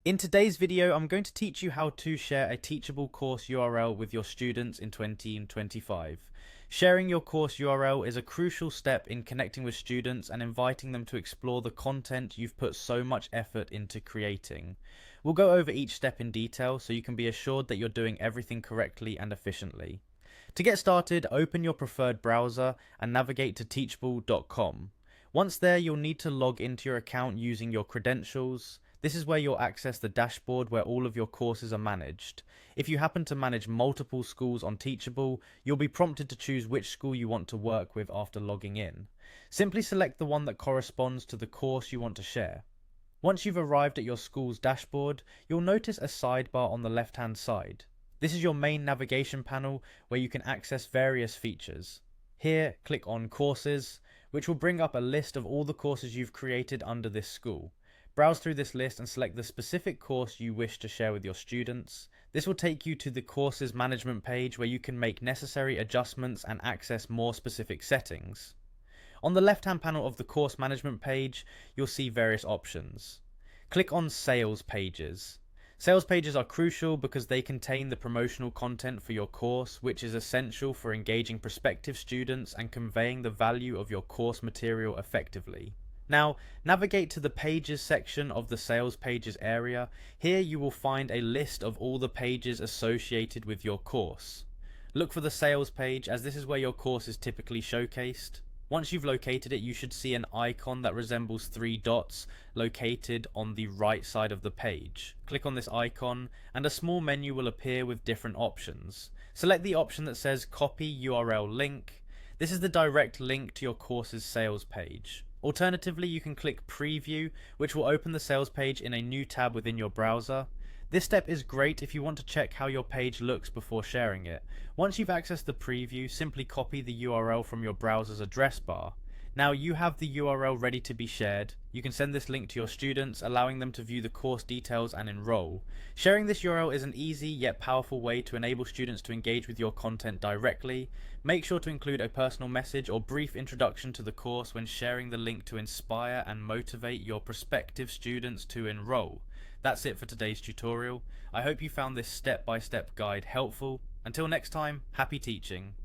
In today's video, I'm going to teach you how to share a Teachable course URL with your students in 2025. Sharing your course URL is a crucial step in connecting with students and inviting them to explore the content you've put so much effort into creating. We'll go over each step in detail so you can be assured that you're doing everything correctly and efficiently. To get started, open your preferred browser and navigate to teachable.com. Once there, you'll need to log into your account using your credentials. This is where you'll access the dashboard where all of your courses are managed. If you happen to manage multiple schools on Teachable, you'll be prompted to choose which school you want to work with after logging in. Simply select the one that corresponds to the course you want to share. Once you've arrived at your school's dashboard, you'll notice a sidebar on the left-hand side. This is your main navigation panel where you can access various features. Here, click on Courses, which will bring up a list of all the courses you've created under this school. Browse through this list and select the specific course you wish to share with your students. This will take you to the courses management page where you can make necessary adjustments and access more specific settings. On the left-hand panel of the course management page, you'll see various options. Click on Sales Pages. Sales pages are crucial because they contain the promotional content for your course, which is essential for engaging prospective students and conveying the value of your course material effectively. Now, navigate to the Pages section of the Sales Pages area. Here you will find a list of all the pages associated with your course. Look for the Sales page, as this is where your course is typically showcased. Once you've located it, you should see an icon that resembles three dots located on the right side of the page. Click on this icon and a small menu will appear with different options. Select the option that says Copy URL Link. This is the direct link to your course's sales page. Alternatively, you can click Preview, which will open the sales page in a new tab within your browser. This step is great if you want to check how your page looks before sharing it. Once you've accessed the preview, simply copy the URL from your browser's address bar. Now you have the URL ready to be shared. You can send this link to your students, allowing them to view the course details and enroll. Sharing this URL is an easy yet powerful way to enable students to engage with your content directly. Make sure to include a personal message or brief introduction to the course when sharing the link to inspire and motivate your prospective students to enroll. That's it for today's tutorial. I hope you found this step-by-step guide helpful. Until next time, happy teaching.